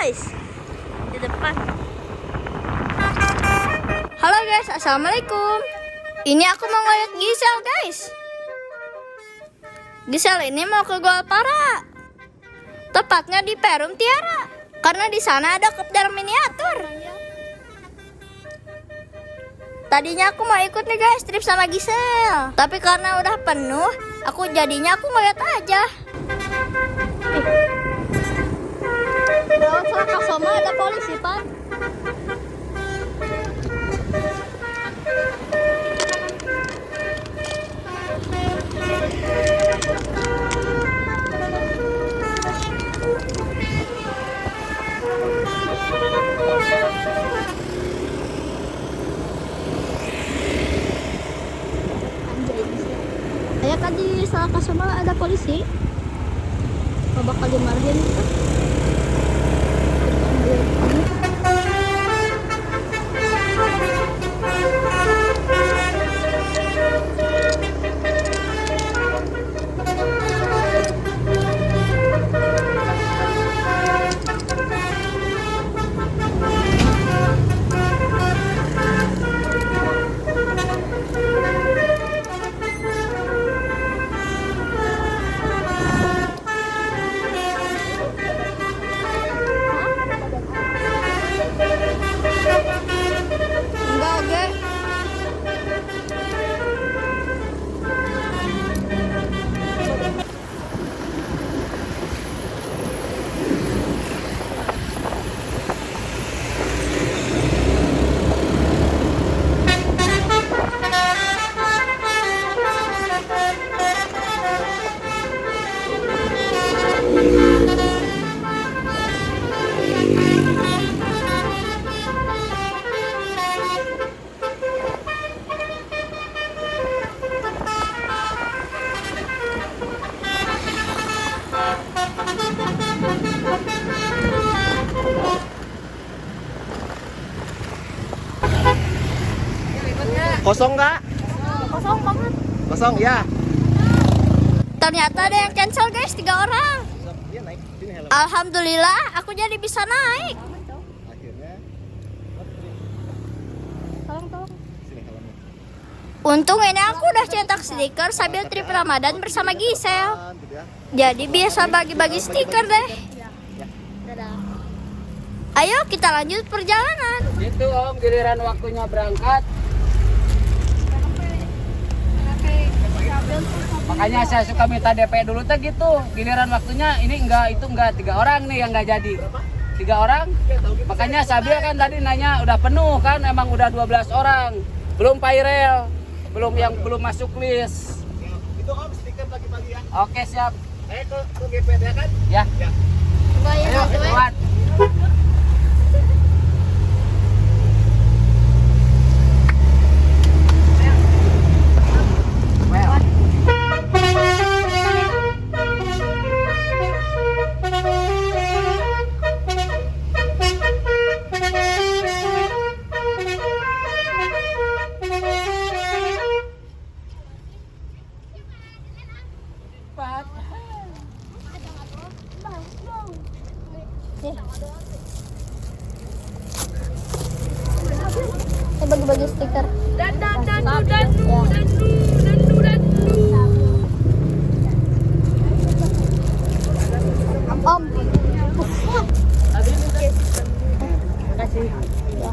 guys. Di depan. Halo guys, assalamualaikum. Ini aku mau ngeliat Gisel guys. Gisel ini mau ke Golpara. Tepatnya di Perum Tiara. Karena di sana ada kopdar miniatur. Tadinya aku mau ikut nih guys, trip sama Gisel. Tapi karena udah penuh, aku ngeliat aja. Lewat sana sama ada polisi pak. Kayak kan di salah kasuma ada polisi. Apa bakal dimarahin kita? Kosong nggak? Kosong banget. Kosong ya. Ternyata ada yang cancel guys, 3 orang. Dia naik sini helm. Alhamdulillah aku jadi bisa naik. Akhirnya. Tolong. Sini helmnya. Untung ini aku udah cetak stiker sambil trip Ramadan bersama Gisel. Gitu ya. Jadi biasa bagi-bagi stiker deh. Ayo kita lanjut perjalanan. Gitu om, giliran waktunya berangkat. Makanya saya suka minta DP dulu tuh gitu. Giliran waktunya ini enggak, itu enggak, 3 orang nih yang enggak jadi. 3 orang. Makanya Sabil kan tadi nanya udah penuh kan, emang udah 12 orang. Belum Pairel, belum masuk list. Itu om stiker pagi-pagi ya. Oke siap. Ayo ke GPD kan? Ya. Ya. Ayo keluar. Saya bagi-bagi stiker. Om. Makasih. Ya.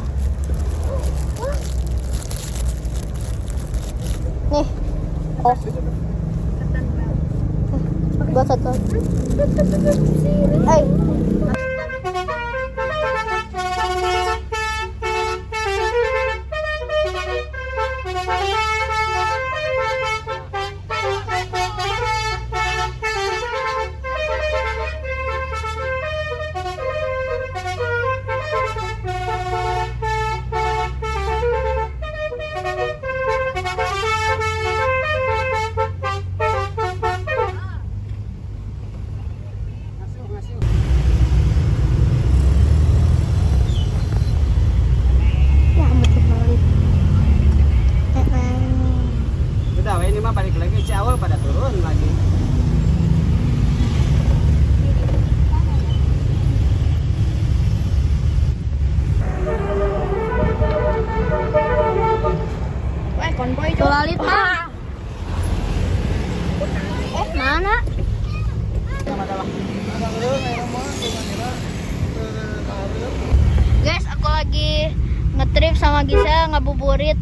Nih. Oh. Buat satu. Hey. lagi. ngabuburit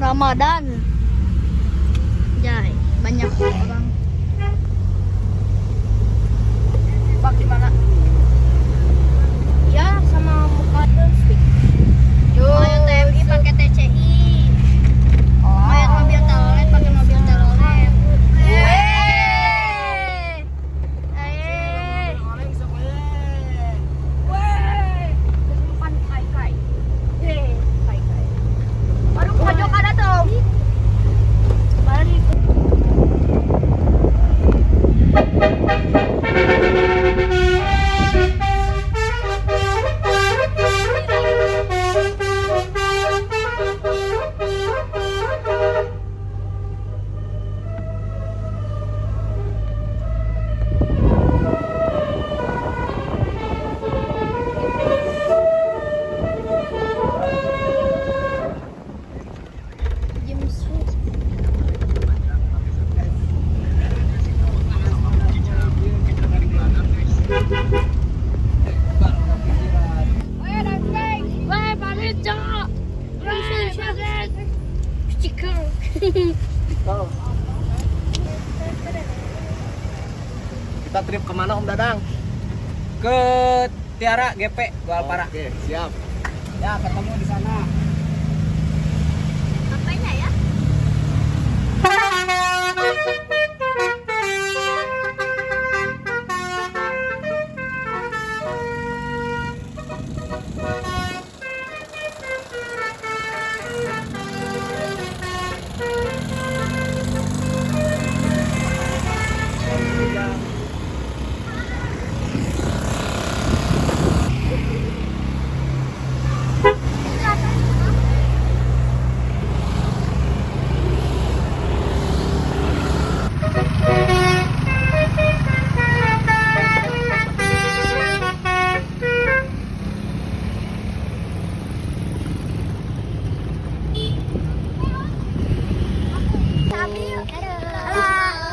Ramadan. Jai, banyak orang. Pak di mana? Ya, sama muka stick. Lumayan TMI pakai TCI. Lumayan mobil telolet pakai mobil telolet. Kita trip kemana Om Dadang? Ke Tiara GP Gua Alpara. Oke, siap. Ya, ketemu di sana. Apanya ya?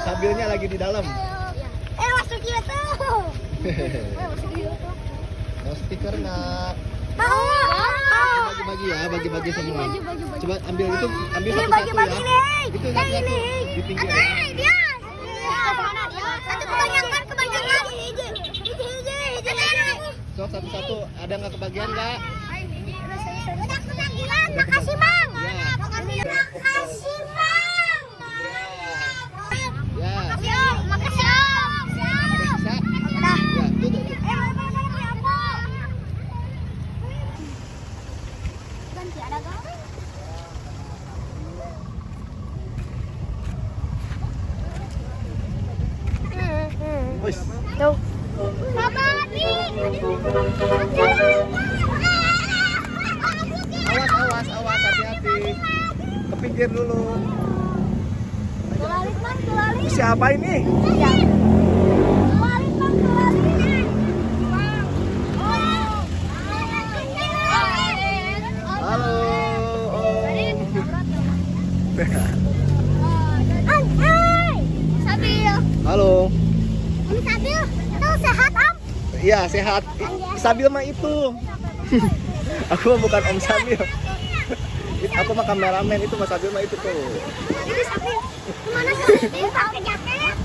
Sabilnya lagi di dalam. Masuk gitu. Masuk gitu. Mau stiker nggak? Mau. Bagi-bagi ya, bagi-bagi semua. Bagi. Coba ambil itu, ambil Ini satu-satu bagi-bagi ya. nih. Itu Kayak satu-satu ini. di pinggir. Dia. Satu kebanyakan. So satu-satu, ada nggak kebagian nggak? Udah kebagian. Makasih, Bang. Ya. Makasih, Bang. Ya. Makasih, Om. Bisa? Udah. Ya, tutup. Ganti ada gawe. Wis. Tuh. Sabar nih. Awas, hati-hati. Ke pinggir dulu. Kelalit, Bang, kelalit. Siapa ini? Kelalit, Bang, kelalit. Halo. Hai. Sabil. Halo. Om Sabil, tuh sehat, Om? Iya, sehat. Sabil mah itu. Aku mah bukan Om Sabil. Aku mah kameramen, itu Mas Sabil mah itu tuh. Ini Sabil. Kemana Sabil? Pakai jaket.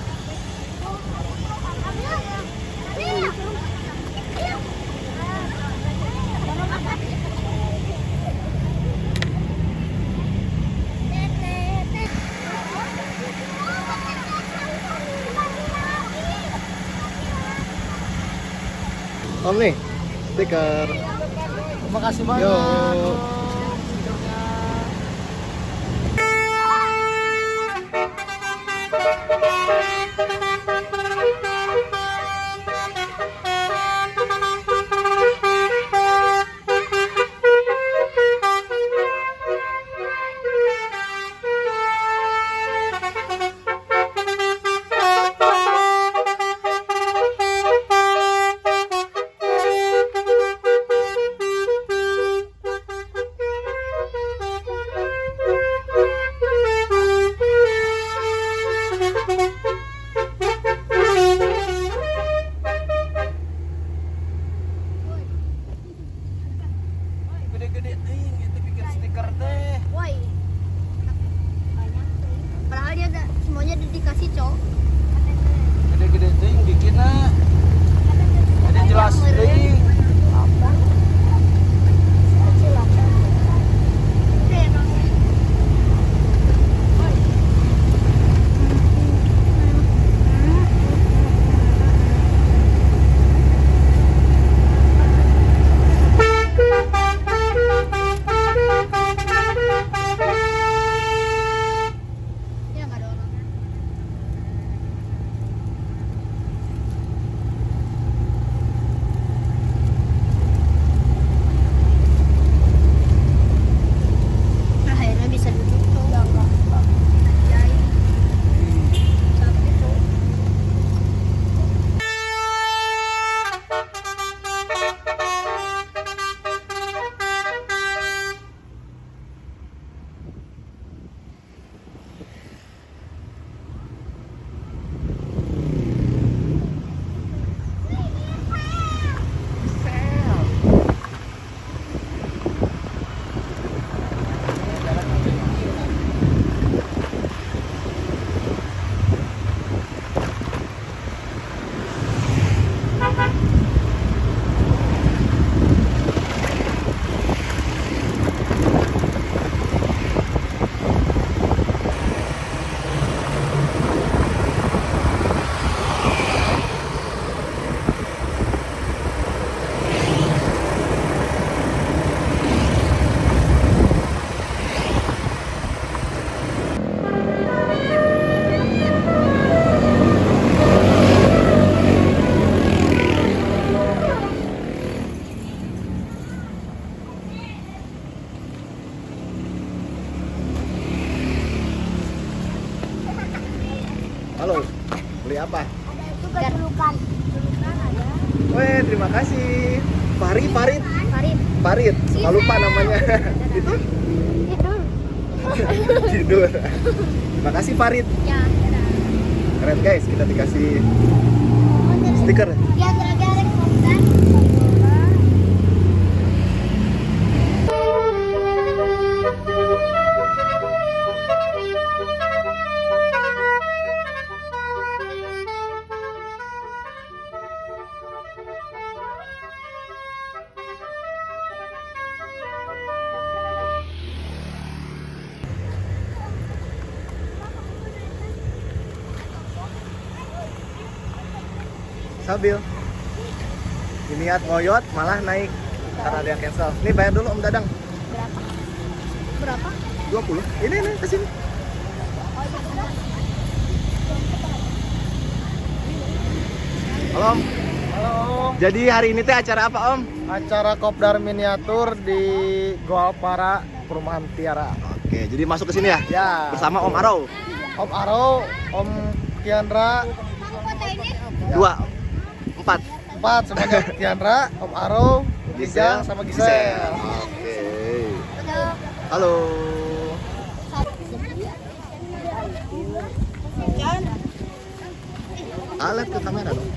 Om nih, stiker. Makasih Yo. banyak. dedikasi, Cok. Gede-gede tuh yang bikinnya. Jadi jelas deh. Ya nggak ada orang. Nah, akhirnya bisa duduk tuh. Enggak. Jai. Capek tuh. Halo, beli apa? Juga julukan. Julukan ada. Weh, terima kasih. Farid. Farid. Suka lupa namanya. Itu Tidur. tidur. Terima kasih Farid. Ya, dadah. Keren guys, kita dikasih stiker. Ya, gara-gara kan. Sabil. Niat ngoyot malah naik karena ada yang cancel. Nih bayar dulu Om Dadang. Berapa? 20. Ini kesini. Halo Om. Halo Om. Jadi hari ini teh acara apa Om? Acara kopdar miniatur di Goalpara Perumahan Tiara. Oke, jadi masuk ke sini ya? Ya. Bersama Om Aro. Om Aro, Om Kiandra, Dua, empat. 4 sebanyak Kiandra, Om Aro, Gisel sama Gisel. Oke. Halo. Alat ke kamera dong.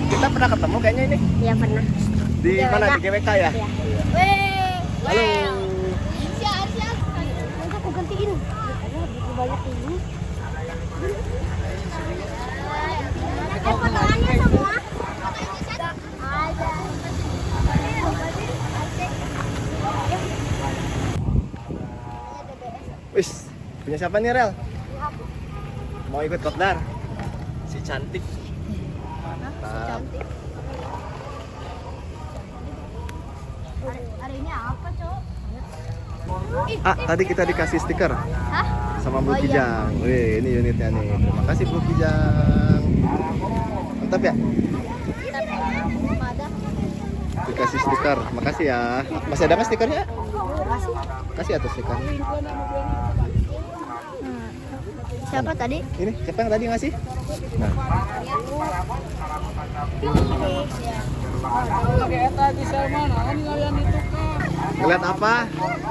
Kita pernah ketemu kayaknya ini. Ya pernah. Di mana? Di GWK ya? Weh. Halo. Siap. Nanti aku gantiin. Banyak ini. Potongannya semua. Wis, punya siapa nih Rel? Mau ikut kopdar? Si cantik. Mantap. Hari ini apa, Cok? Ah, tadi kita dikasih stiker Hah? sama Blue Oh, iya. Kijang. Wih, ini unitnya nih. Terima kasih Blue Kijang. Mantap ya? Ada. Dikasih stiker. Makasih ya. Masih ada nggak stikernya? Kasih. Kasih atau stiker. Siapa tadi? Ini siapa yang tadi ngasih? Nah, Oke, eta di mana? Ini kalian itu kan. ngeliat apa?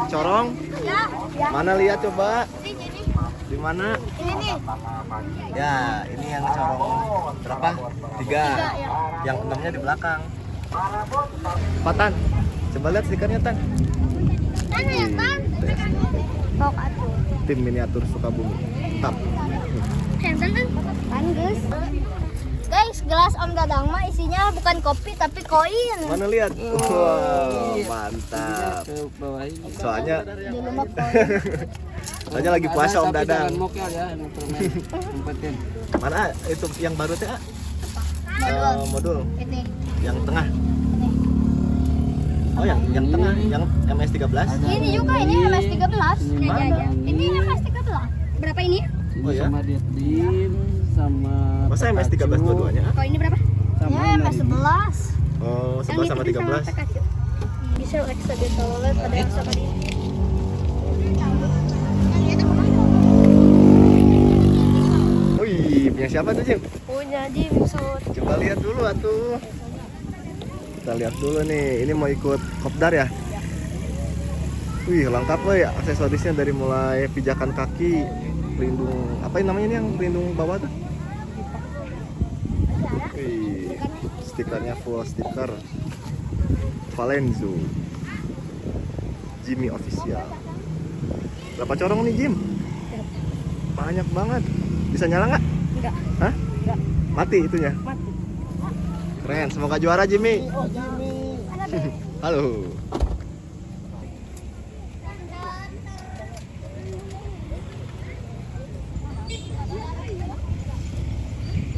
Corong? Ya. Mana lihat coba? Ini. Di mana? Ini nih. Ya, ini yang corong berapa? 3. Ya. Yang 6-nya di belakang. Patan. Coba lihat stikernya Tan. Tan, ya, Tan. BTS. Sok atuh. Tim miniatur Sukabumi. Tap. Kan guys. Guys, gelas Om Dadang mah isinya bukan kopi tapi koin. Mana lihat? Wow, mantap. Soalnya Di rumah koin. soalnya lagi puasa Om Dadang. Jangan mokel ya, permen umpetin. Mana itu yang baru teh? Modul. Modul Ini. yang tengah. Oh, yang tengah, yang MS13. Ini juga ini MS13. Mana? Ini MS13. Berapa ini? Oh ya? Sama Dietdin, sama Masa MS13 dua-duanya? Kalau ini berapa? Sama Ya MS11. Oh, 11 sama 13. Bisa ekstra ditolet pada yang sama ini. Wih, punya siapa tuh, Jim? Punya Jimsut. Coba lihat dulu atuh. Kita lihat dulu nih, ini mau ikut kopdar ya? Wih, lengkap loh ya aksesorisnya dari mulai pijakan kaki, pelindung apa ini namanya ini yang pelindung bawah tuh? Wih, stikernya full stiker Valenzo Jimmy official. Berapa corong nih, Jim? Banyak banget. Bisa nyala nggak? Enggak. Hah? Enggak. Mati itunya? Mati. Keren, semoga juara Jimmy. Halo.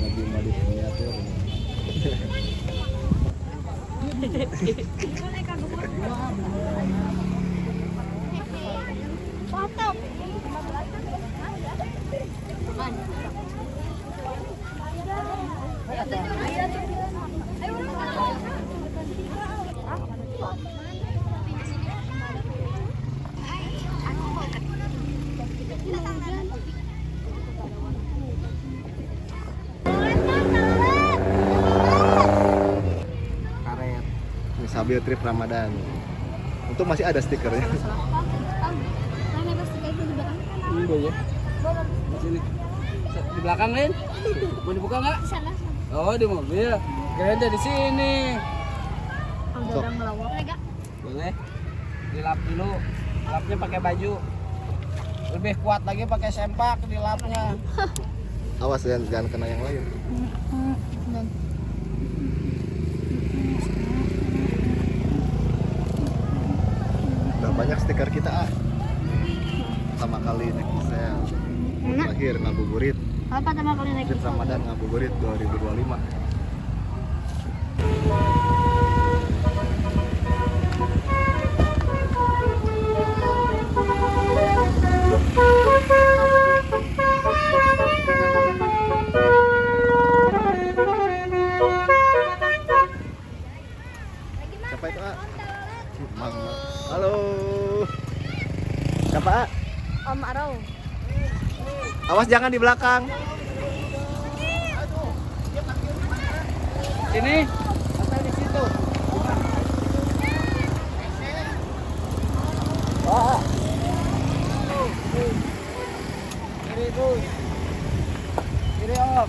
Lagi modif miniatur. Foto. karet. Ini sambil trip Ramadan. Untuk masih ada stikernya. Iya ya. Di sini. Di belakang, Lin. Mau dibuka nggak? Oh, di mobil. Kirain di sini. Sok. Boleh. Dilap dulu. Lapnya pakai baju. Lebih kuat lagi pakai sempak dilapnya. Awas jangan kena yang lain. Udah banyak stiker kita pertama kali naik sel. Terakhir ngabuburit. Apa pertama kali naik Trip Ramadan ngabuburit 2025. Siapa itu, A? Halo. Siapa, A? Om Arau. Awas jangan di belakang. Sini. Sampai di situ. Kiri, Bos. Kiri, Om.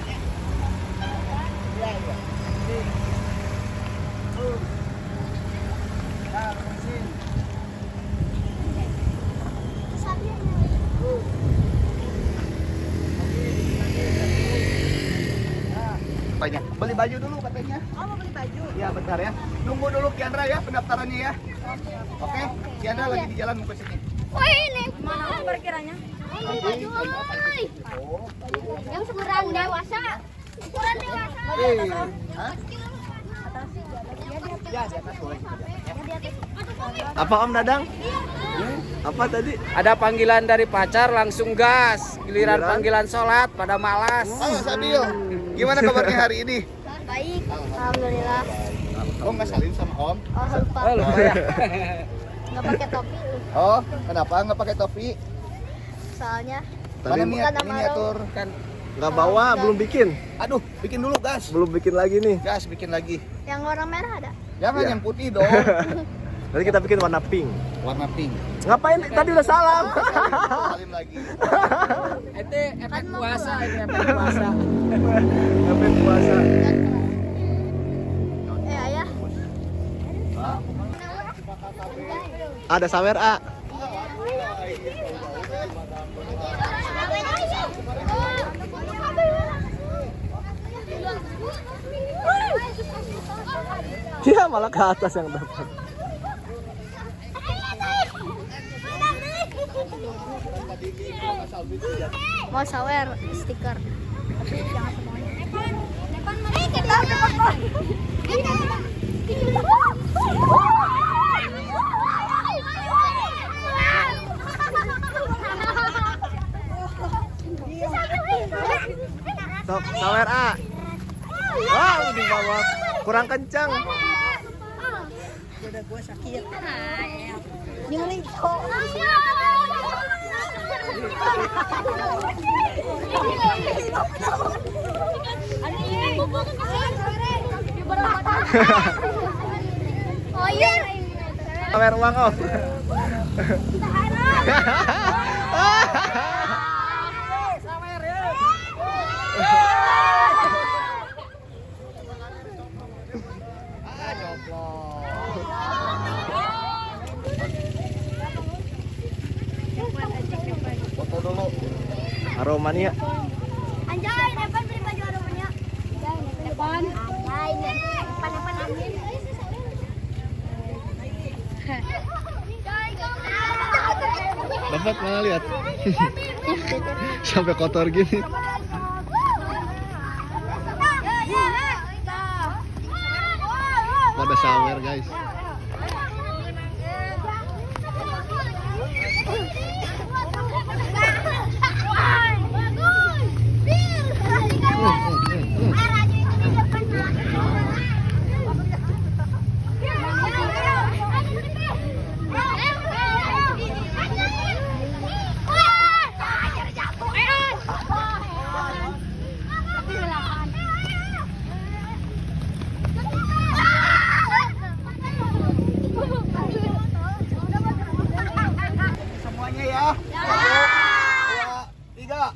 Iya, iya. Kiri. Bos. Nah, mesin. Apanya? Beli baju dulu katanya. Oh, mau beli baju. Ya bentar ya. Nunggu dulu Kiandra ya pendaftarannya ya. Oke. Kiandra lagi di jalan mau ke sini. Wah, ini mana parkirannya? Beli baju, oi. Yang ukuran dewasa. Ukuran dewasa. Hah? Ya, di atas boleh juga. Ya. Apa Om Dadang? Apa tadi? Ada panggilan dari pacar langsung gas. Giliran Giliran? panggilan sholat pada malas. Halo Sadio. Gimana kabarnya hari ini? Baik, alhamdulillah. Oh nggak salim sama Om? Oh, lupa. Oh, lupa ya. Nggak pakai topi. Oh, kenapa nggak pakai topi? Soalnya Tadi bukan nama miniatur Kan nggak bawa, belum bikin. Aduh, bikin dulu gas. Belum bikin lagi nih. Gas, bikin lagi. yang warna merah ada. Jangan Iya. yang putih dong. Nanti kita bikin warna pink. Warna pink. Ngapain tadi udah salam? Salim lagi. itu efek puasa, ini efek puasa. Ngapain puasa? Ayah. Ada sawer A. Ya malah ke atas yang dapat. Mau sawer stiker. Sok, sawer A. Wow, di bawah kurang kencang. Nyeri. Oh iya. Sawer uang off. Foto dulu. Aromanya. Anjay, depan beli baju aromanya. Depan. Anjay, depan angin. Dapat mana lihat? Sampai kotor gini. Pada sawer guys. Semuanya ya. 1, 2, 3.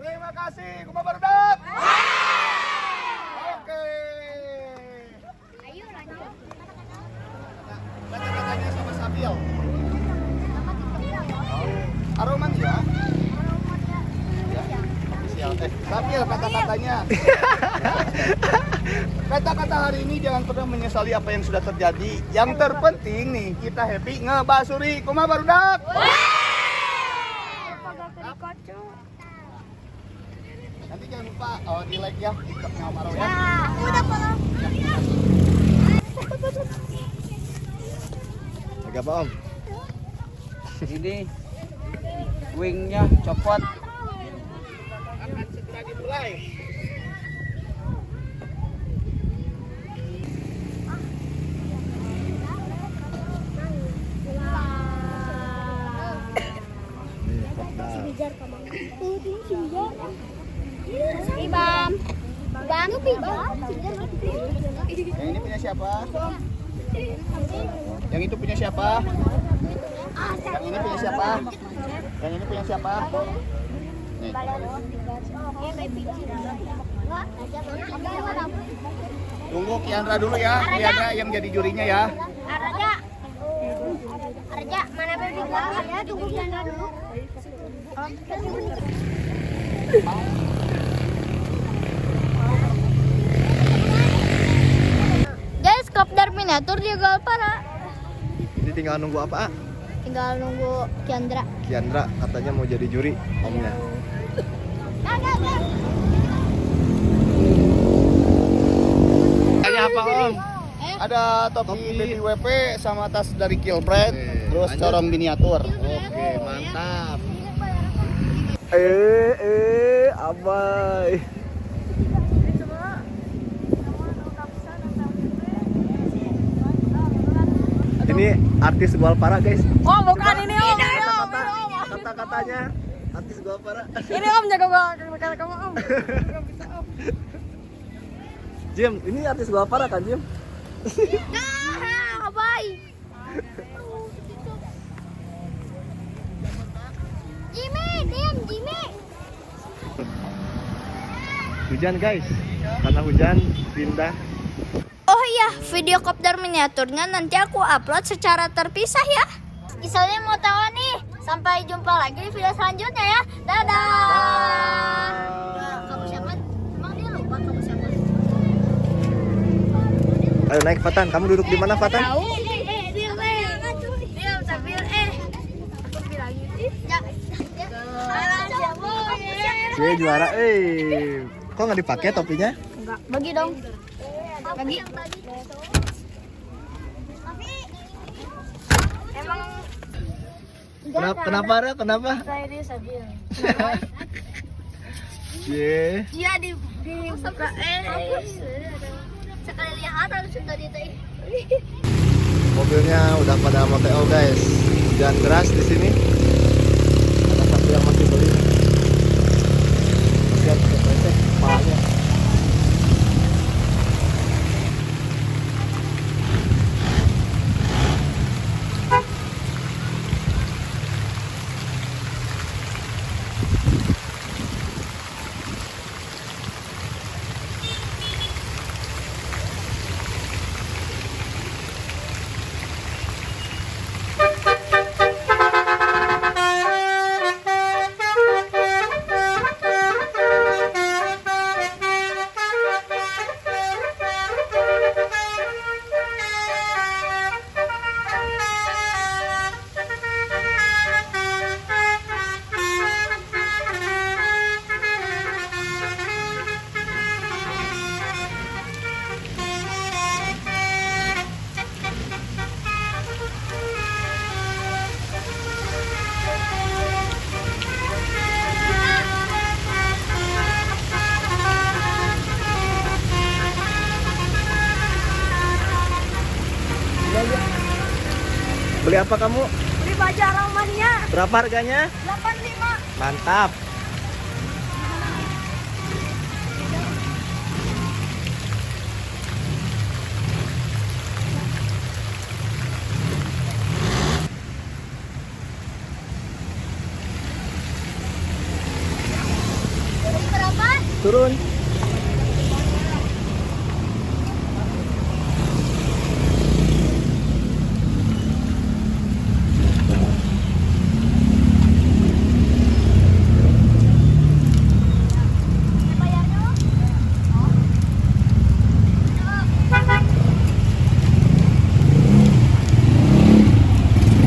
Terima kasih, Kuma Barudak. Oke. Ayo lanjut. Kata-katanya sama Sabil. Aroman ya? Official. Sabil kata-katanya. Kata-kata hari ini jangan pernah menyesali apa yang sudah terjadi. Yang terpenting nih kita happy ngebasuri. Kuma Barudak. Nanti jangan lupa di like ya TikToknya Om Aro ya. Udah follow. Agak apa Om? Ini wingnya copot. Akan segera dimulai. Bam. Bam. Yang ini punya siapa? Yang itu punya siapa? Yang ini punya siapa? Yang ini punya siapa? Nih. Tunggu Kiandra dulu ya. Kiandra yang jadi jurinya ya. Arja. Arja, mana baby gua? Ya, tunggu Kiandra dulu. Guys, kopdar miniatur di Golpara. Jadi tinggal nunggu apa? Tinggal nunggu Kiandra. Kiandra katanya mau jadi juri omnya. Tanya apa Om? Ada topi baby WP sama tas dari Kilbred, Oke, terus lanjut. corong miniatur. Oke, mantap. Abai. Ini artis Gualpara guys. Oh, bukan ini Om. Kata-katanya artis Gualpara. Ini Om jaga kamu Om. Jim, ini artis Gualpara kan Jim? Nah, baik. Jimmy, diam Jimmy. Hujan guys, karena hujan pindah. Oh iya, video kopdar miniaturnya nanti aku upload secara terpisah ya. Misalnya mau tahu nih, sampai jumpa lagi di video selanjutnya ya. Dadah. Kamu siapa? Emang dia lupa kamu siapa? Ayo naik Fatan, kamu duduk di mana Fatan? Tahu? Diam sambil aku bilang gitu. Cie juara, kok nggak dipakai topinya? Enggak, bagi dong. Bagi. Emang Kenapa Ra? Kenapa? saya dia sabil. Cie. Iya dibuka sekali lihat harus sudah di teh. Mobilnya udah pada moteo guys. Hujan deras di sini. Ada satu yang masih beli. Lihat kepleset kepalanya. Beli apa kamu? Beli baju aromanya Berapa harganya? 85. Mantap. Beli berapa? Turun. Bayarnya?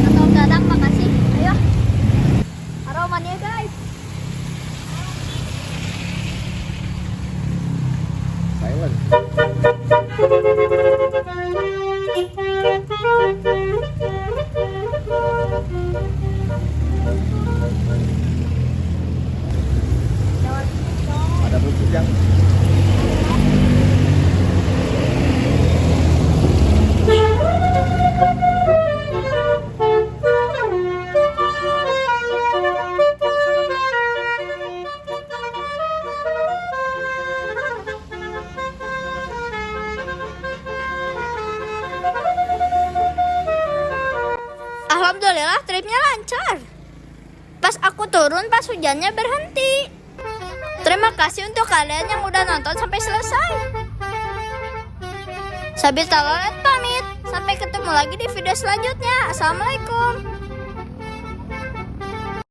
Atau dadang makasih. Ayo. Aromanya guys. Silent. Ada bujang. Alhamdulillah tripnya lancar. Pas aku turun pas hujannya berhenti. Terima kasih untuk kalian yang udah nonton sampai selesai. Sabil Talolet pamit. Sampai ketemu lagi di video selanjutnya. Assalamualaikum.